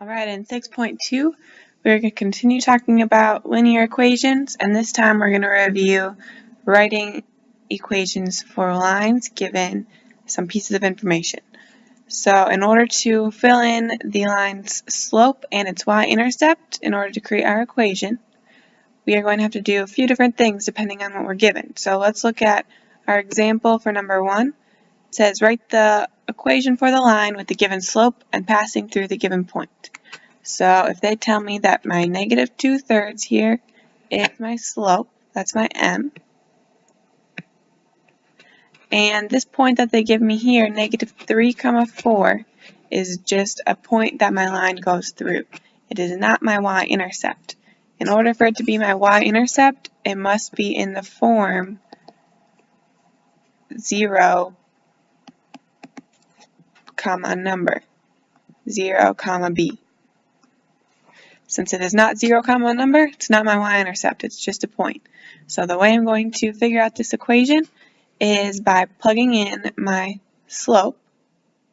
Alright, in 6.2, we're going to continue talking about linear equations, and this time we're going to review writing equations for lines given some pieces of information. So in order to fill in the line's slope and its y-intercept in order to create our equation, we are going to have to do a few different things depending on what we're given. So let's look at our example for number 1. It says write the equation for the line with the given slope and passing through the given point. So if they tell me that my negative 2/3 here is my slope, that's my m, and this point that they give me here, negative 3, 4, is just a point that my line goes through. It is not my y-intercept. In order for it to be my y-intercept, it must be in the form 0, comma number, 0, comma b. Since it is not 0, comma number, it's not my y-intercept, it's just a point. So the way I'm going to figure out this equation is by plugging in my slope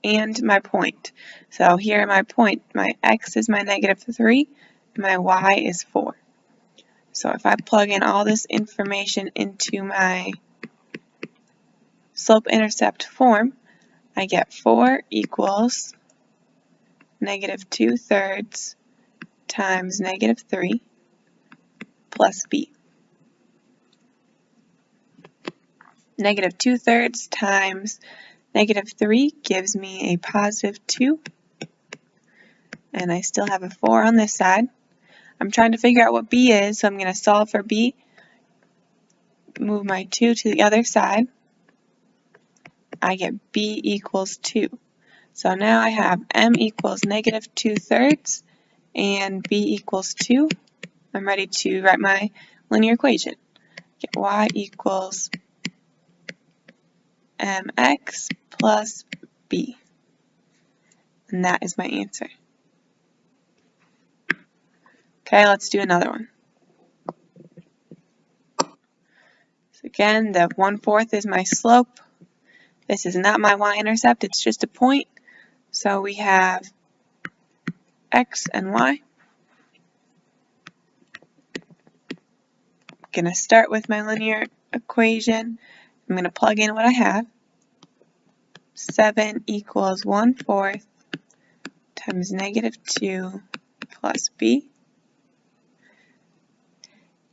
and my point. So here my point, my x is my negative 3, and my y is 4. So if I plug in all this information into my slope-intercept form, I get 4 equals negative 2/3 times negative 3 plus b. Negative 2/3 times negative 3 gives me a positive 2, and I still have a 4 on this side. I'm trying to figure out what b is, so I'm going to solve for b, move my 2 to the other side. I get b equals 2. So now I have m equals negative 2/3 and b equals 2. I'm ready to write my linear equation. Get y equals mx plus b. And that is my answer. Okay, let's do another one. So again, the 1/4 is my slope. This is not my y-intercept, it's just a point. So we have x and y. I'm going to start with my linear equation. I'm going to plug in what I have. 7 equals 1/4 times negative 2 plus b.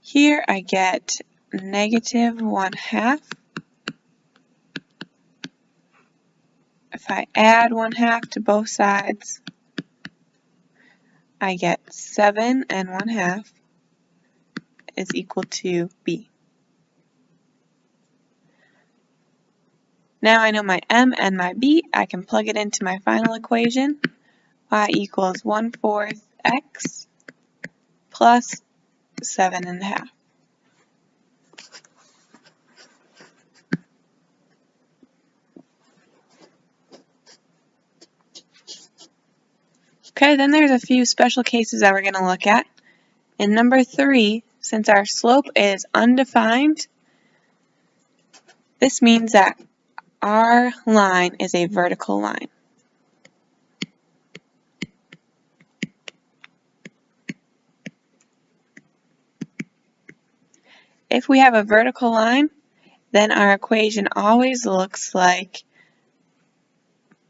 Here I get negative 1/2. If I add 1/2 to both sides, I get 7 and 1/2 is equal to b. Now I know my m and my b. I can plug it into my final equation. Y equals 1/4 x plus 7 1/2. Okay, then there's a few special cases that we're going to look at. In number 3, since our slope is undefined, this means that our line is a vertical line. If we have a vertical line, then our equation always looks like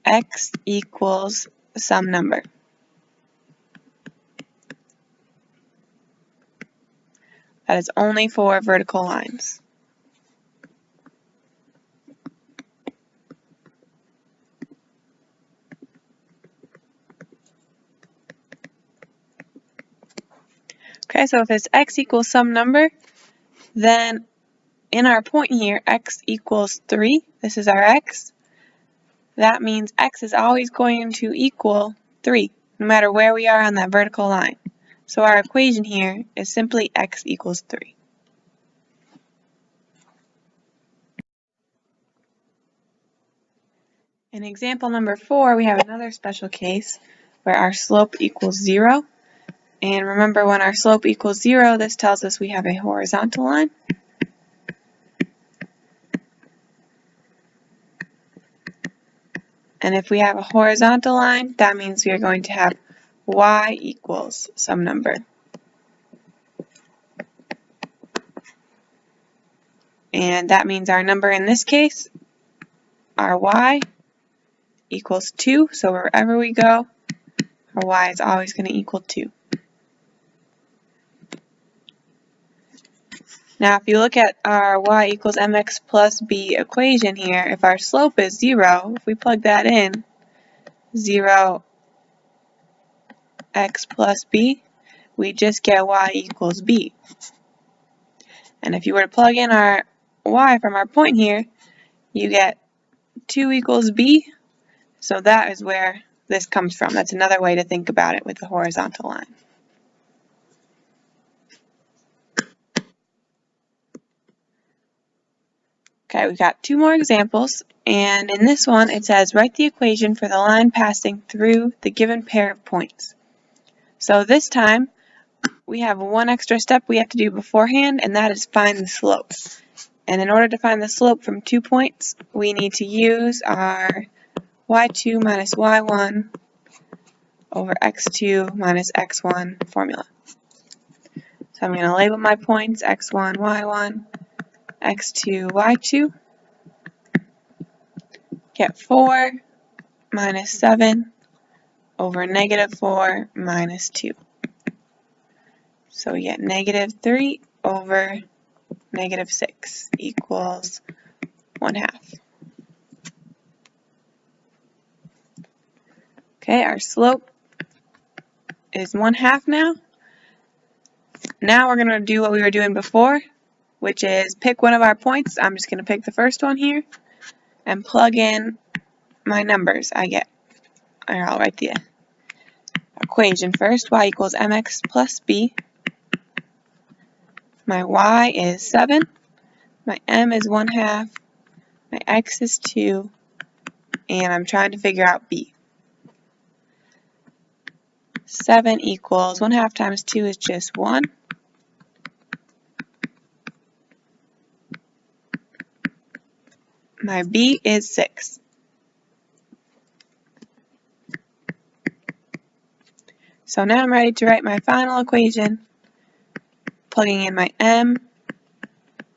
x equals some number. That is only for vertical lines. Okay, so if it's x equals some number, then in our point here, x equals 3, this is our x, that means x is always going to equal 3, no matter where we are on that vertical line. So our equation here is simply x equals 3. In example number 4, we have another special case where our slope equals 0. And remember, when our slope equals 0, this tells us we have a horizontal line. And if we have a horizontal line, that means we are going to have y equals some number. And that means our number in this case, our y, equals 2. So wherever we go, our y is always going to equal 2. Now, if you look at our y equals mx plus b equation here, if our slope is 0, if we plug that in, 0 x plus b, we just get y equals b. And if you were to plug in our y from our point here, you get 2 equals b. So that is where this comes from. That's another way to think about it with the horizontal line. Okay, we've got 2 more examples, and in this one it says write the equation for the line passing through the given pair of points. So this time we have one extra step we have to do beforehand, and that is find the slope. And in order to find the slope from 2 points, we need to use our y2 minus y1 over x2 minus x1 formula. So I'm going to label my points x1, y1, x2, y2. Get 4 minus 7 over negative 4 minus 2. So we get negative 3 over negative 6 equals 1/2. Okay, our slope is 1/2 now. Now we're going to do what we were doing before, which is pick one of our points. I'm just going to pick the first one here and plug in my numbers I get. I'll write the equation first. Y equals mx plus b. My y is 7. My m is 1/2. My x is 2. And I'm trying to figure out b. 7 equals 1/2 times 2 is just 1. My b is 6. So now I'm ready to write my final equation, plugging in my m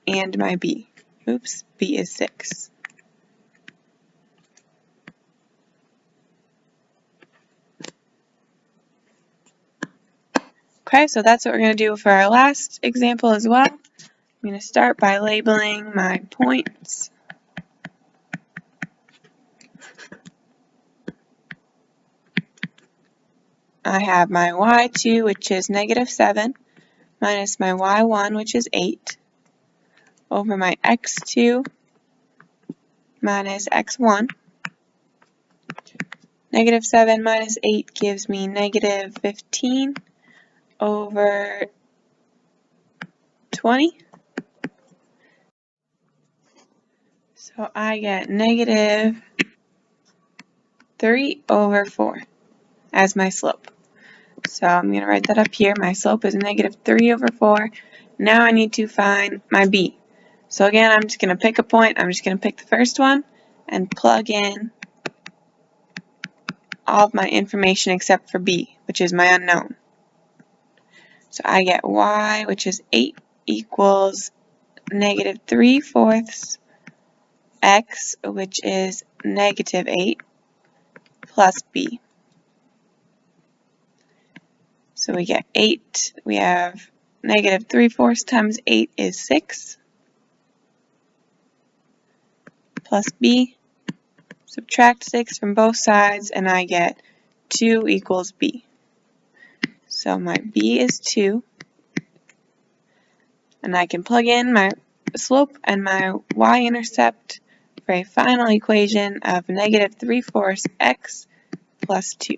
and my b. Oops, b is 6. Okay, so that's what we're going to do for our last example as well. I'm going to start by labeling my points. I have my y2, which is negative 7, minus my y1, which is 8, over my x2 minus x1. Negative 7 minus 8 gives me negative 15 over 20. So I get negative 3 over 4 as my slope. So I'm going to write that up here. My slope is negative 3 over 4. Now I need to find my b. So again, I'm just going to pick a point. I'm just going to pick the first one and plug in all of my information except for b, which is my unknown. So I get y, which is 8, equals negative 3/4 x, which is negative 8, plus b. So we get 8, we have negative 3/4 times 8 is 6, plus b. Subtract 6 from both sides, and I get 2 equals b. So my b is 2, and I can plug in my slope and my y-intercept for a final equation of negative 3/4 x plus 2.